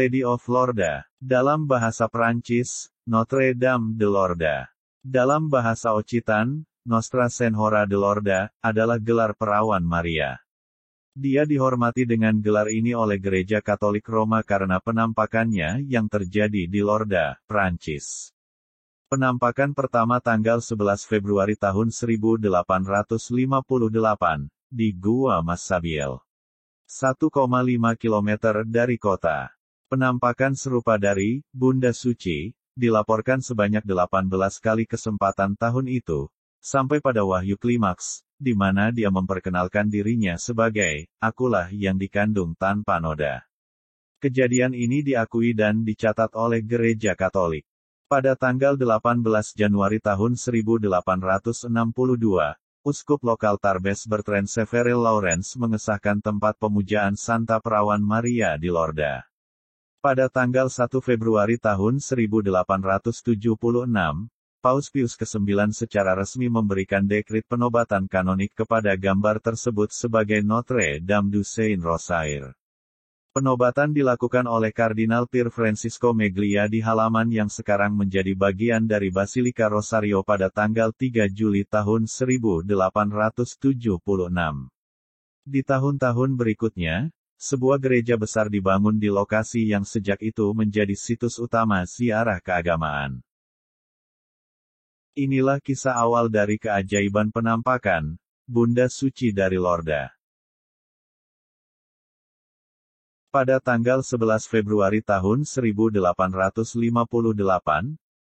Lady of Lorda. Dalam bahasa Prancis, Notre Dame de Lorda. Dalam bahasa Occitan, Nostra Senhora de Lorda, adalah gelar perawan Maria. Dia dihormati dengan gelar ini oleh Gereja Katolik Roma karena penampakannya yang terjadi di Lorda, Prancis. Penampakan pertama tanggal 11 Februari tahun 1858, di Gua Massabielle. 1,5 km dari kota. Penampakan serupa dari Bunda Suci dilaporkan sebanyak 18 kali kesempatan tahun itu, sampai pada wahyu klimaks, di mana dia memperkenalkan dirinya sebagai "Akulah yang dikandung tanpa noda". Kejadian ini diakui dan dicatat oleh Gereja Katolik. Pada tanggal 18 Januari tahun 1862, Uskup lokal Tarbes Bertrand Severil Lawrence mengesahkan tempat pemujaan Santa Perawan Maria di Lorda. Pada tanggal 1 Februari tahun 1876, Paus Pius ke-9 secara resmi memberikan dekrit penobatan kanonik kepada gambar tersebut sebagai Notre Dame du Saint-Rosaire. Penobatan dilakukan oleh Kardinal Pier Francisco Meglia di halaman yang sekarang menjadi bagian dari Basilika Rosario pada tanggal 3 Juli tahun 1876. Di tahun-tahun berikutnya, sebuah gereja besar dibangun di lokasi yang sejak itu menjadi situs utama ziarah keagamaan. Inilah kisah awal dari keajaiban penampakan Bunda Suci dari Lorda. Pada tanggal 11 Februari tahun 1858,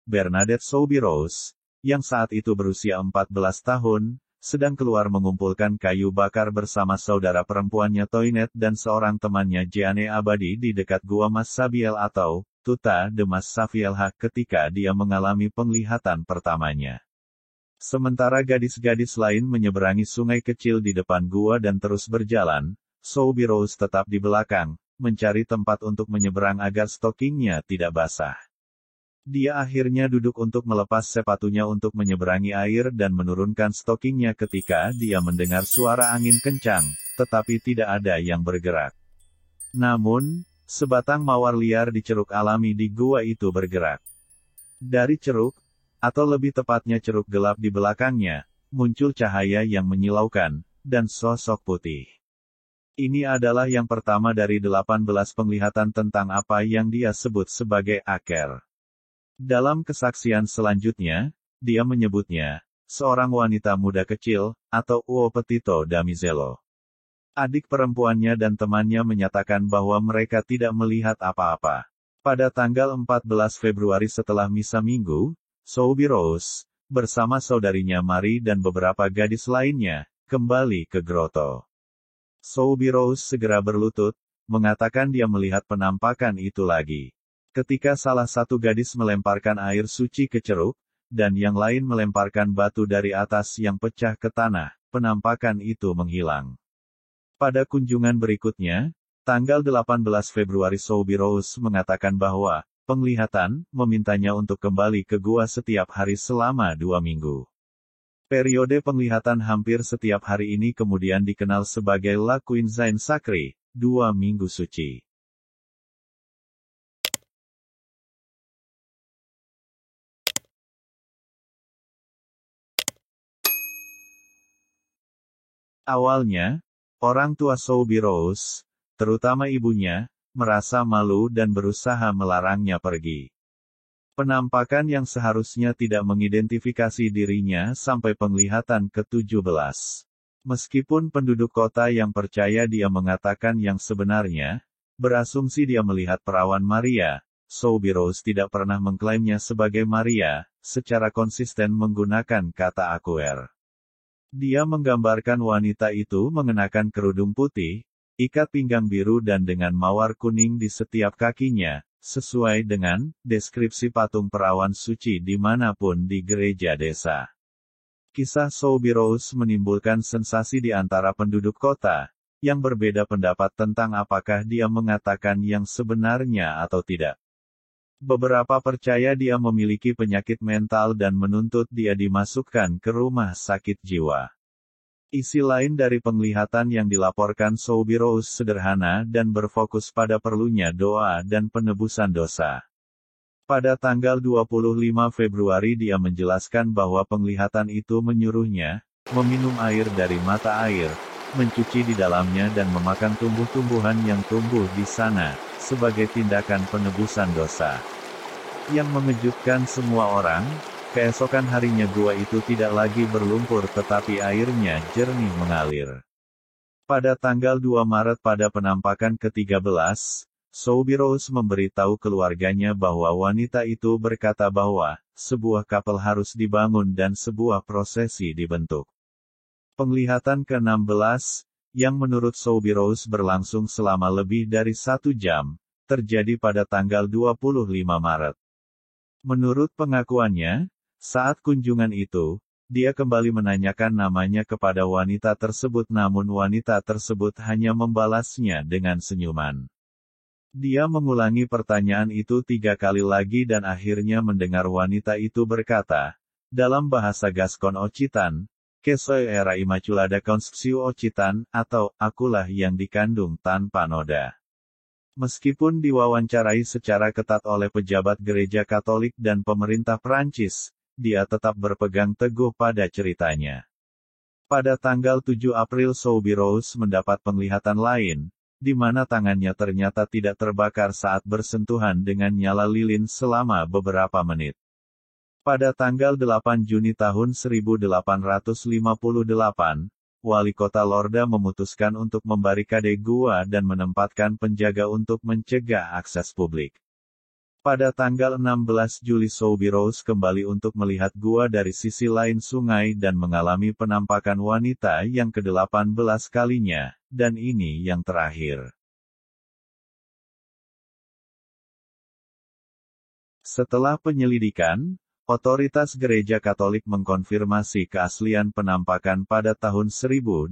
Bernadette Soubirous, yang saat itu berusia 14 tahun, sedang keluar mengumpulkan kayu bakar bersama saudara perempuannya Toinette dan seorang temannya Jeanne Abadi di dekat Gua Massabielle atau Tuta de Massabielle ketika dia mengalami penglihatan pertamanya. Sementara gadis-gadis lain menyeberangi sungai kecil di depan gua dan terus berjalan, Soubirous tetap di belakang, mencari tempat untuk menyeberang agar stokingnya tidak basah. Dia akhirnya duduk untuk melepas sepatunya untuk menyeberangi air dan menurunkan stokingnya ketika dia mendengar suara angin kencang, tetapi tidak ada yang bergerak. Namun, sebatang mawar liar di ceruk alami di gua itu bergerak. Dari ceruk, atau lebih tepatnya ceruk gelap di belakangnya, muncul cahaya yang menyilaukan, dan sosok putih. Ini adalah yang pertama dari 18 penglihatan tentang apa yang dia sebut sebagai aker. Dalam kesaksian selanjutnya, dia menyebutnya, seorang wanita muda kecil, atau uo petito damisello. Adik perempuannya dan temannya menyatakan bahwa mereka tidak melihat apa-apa. Pada tanggal 14 Februari setelah misa minggu, Soubirous, bersama saudarinya Marie dan beberapa gadis lainnya, kembali ke groto. Soubirous segera berlutut, mengatakan dia melihat penampakan itu lagi. Ketika salah satu gadis melemparkan air suci ke ceruk, dan yang lain melemparkan batu dari atas yang pecah ke tanah, penampakan itu menghilang. Pada kunjungan berikutnya, tanggal 18 Februari Soubirous mengatakan bahwa, penglihatan, memintanya untuk kembali ke gua setiap hari selama 2 minggu. Periode penglihatan hampir setiap hari ini kemudian dikenal sebagai La Quinzaine Sacrée, 2 minggu suci. Awalnya, orang tua Soubirous, terutama ibunya, merasa malu dan berusaha melarangnya pergi. Penampakan yang seharusnya tidak mengidentifikasi dirinya sampai penglihatan ke-17. Meskipun penduduk kota yang percaya dia mengatakan yang sebenarnya, berasumsi dia melihat perawan Maria, Soubirous tidak pernah mengklaimnya sebagai Maria, secara konsisten menggunakan kata akuer. Dia menggambarkan wanita itu mengenakan kerudung putih, ikat pinggang biru dan dengan mawar kuning di setiap kakinya, sesuai dengan deskripsi patung perawan suci dimanapun di gereja desa. Kisah Soubirous menimbulkan sensasi di antara penduduk kota, yang berbeda pendapat tentang apakah dia mengatakan yang sebenarnya atau tidak. Beberapa percaya dia memiliki penyakit mental dan menuntut dia dimasukkan ke rumah sakit jiwa. Isi lain dari penglihatan yang dilaporkan Soubirous sederhana dan berfokus pada perlunya doa dan penebusan dosa. Pada tanggal 25 Februari dia menjelaskan bahwa penglihatan itu menyuruhnya meminum air dari mata air, mencuci di dalamnya dan memakan tumbuh-tumbuhan yang tumbuh di sana, sebagai tindakan penebusan dosa. Yang mengejutkan semua orang, keesokan harinya gua itu tidak lagi berlumpur tetapi airnya jernih mengalir. Pada tanggal 2 Maret pada penampakan ke-13, Soubirous memberitahu keluarganya bahwa wanita itu berkata bahwa sebuah kapel harus dibangun dan sebuah prosesi dibentuk. Penglihatan ke-16, yang menurut Soubirous berlangsung selama lebih dari 1 jam, terjadi pada tanggal 25 Maret. Menurut pengakuannya, saat kunjungan itu, dia kembali menanyakan namanya kepada wanita tersebut namun wanita tersebut hanya membalasnya dengan senyuman. Dia mengulangi pertanyaan itu 3 kali lagi dan akhirnya mendengar wanita itu berkata, dalam bahasa Gascon Occitan, "Que soy era Immaculada Concepción Occitan," atau, akulah yang dikandung tanpa noda. Meskipun diwawancarai secara ketat oleh pejabat gereja Katolik dan pemerintah Prancis, dia tetap berpegang teguh pada ceritanya. Pada tanggal 7 April Soubirous mendapat penglihatan lain, di mana tangannya ternyata tidak terbakar saat bersentuhan dengan nyala lilin selama beberapa menit. Pada tanggal 8 Juni tahun 1858, Wali Kota Lorda memutuskan untuk membarikade gua dan menempatkan penjaga untuk mencegah akses publik. Pada tanggal 16 Juli Soubirous kembali untuk melihat gua dari sisi lain sungai dan mengalami penampakan wanita yang ke-18 kalinya, dan ini yang terakhir. Setelah penyelidikan, otoritas gereja Katolik mengkonfirmasi keaslian penampakan pada tahun 1862.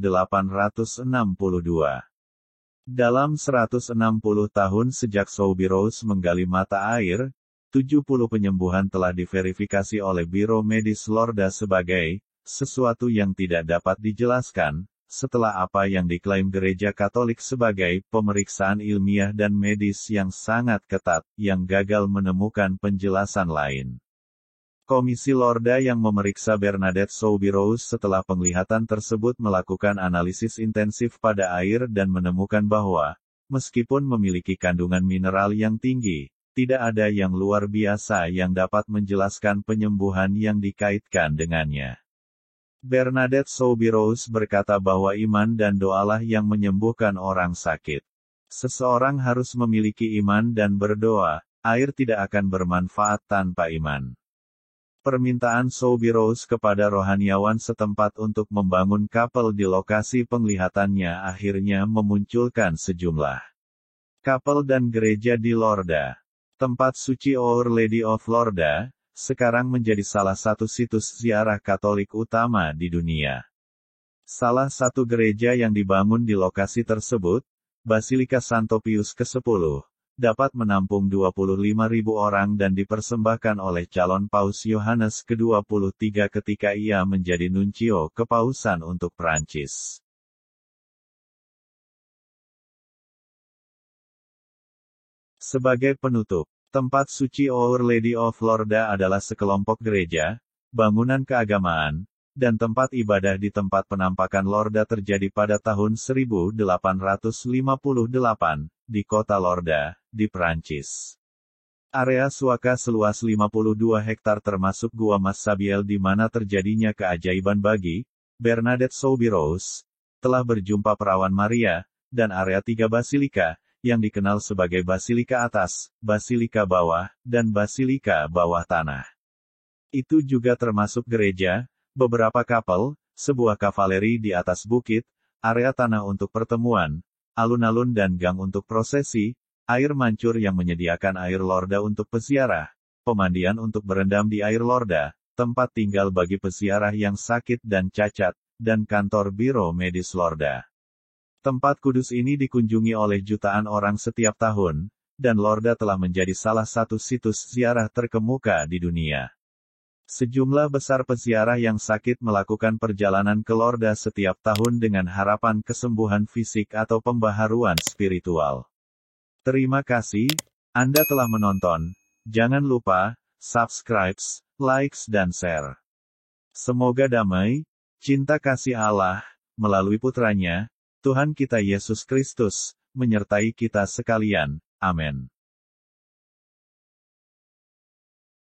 Dalam 160 tahun sejak Soubirous menggali mata air, 70 penyembuhan telah diverifikasi oleh Biro Medis Lorda sebagai sesuatu yang tidak dapat dijelaskan, setelah apa yang diklaim gereja Katolik sebagai pemeriksaan ilmiah dan medis yang sangat ketat, yang gagal menemukan penjelasan lain. Komisi Lorda yang memeriksa Bernadette Soubirous setelah penglihatan tersebut melakukan analisis intensif pada air dan menemukan bahwa, meskipun memiliki kandungan mineral yang tinggi, tidak ada yang luar biasa yang dapat menjelaskan penyembuhan yang dikaitkan dengannya. Bernadette Soubirous berkata bahwa iman dan doalah yang menyembuhkan orang sakit. Seseorang harus memiliki iman dan berdoa, air tidak akan bermanfaat tanpa iman. Permintaan Soubirous kepada rohaniawan setempat untuk membangun kapel di lokasi penglihatannya akhirnya memunculkan sejumlah kapel dan gereja di Lorda. Tempat suci Our Lady of Lorda, sekarang menjadi salah satu situs ziarah Katolik utama di dunia. Salah satu gereja yang dibangun di lokasi tersebut, Basilika Santo Pius ke-10, dapat menampung 25.000 orang dan dipersembahkan oleh calon Paus Yohanes ke-23 ketika ia menjadi nuncio kepausan untuk Prancis. Sebagai penutup, tempat suci Our Lady of Lorda adalah sekelompok gereja, bangunan keagamaan, dan tempat ibadah di tempat penampakan Lorda terjadi pada tahun 1858, di kota Lorda, di Prancis. Area Suaka seluas 52 hektar termasuk Gua Mas Sabiel di mana terjadinya keajaiban bagi Bernadette Soubirous, telah berjumpa perawan Maria, dan area 3 basilika, yang dikenal sebagai Basilika Atas, Basilika Bawah, dan Basilika Bawah Tanah. Itu juga termasuk gereja, beberapa kapel, sebuah kavaleri di atas bukit, area tanah untuk pertemuan, alun-alun dan gang untuk prosesi, air mancur yang menyediakan air Lorda untuk peziarah, pemandian untuk berendam di air Lorda, tempat tinggal bagi peziarah yang sakit dan cacat, dan kantor Biro Medis Lorda. Tempat kudus ini dikunjungi oleh jutaan orang setiap tahun, dan Lorda telah menjadi salah satu situs ziarah terkemuka di dunia. Sejumlah besar peziarah yang sakit melakukan perjalanan ke Lourdes setiap tahun dengan harapan kesembuhan fisik atau pembaharuan spiritual. Terima kasih, Anda telah menonton. Jangan lupa, subscribe, like, dan share. Semoga damai, cinta kasih Allah, melalui putranya, Tuhan kita Yesus Kristus, menyertai kita sekalian. Amin.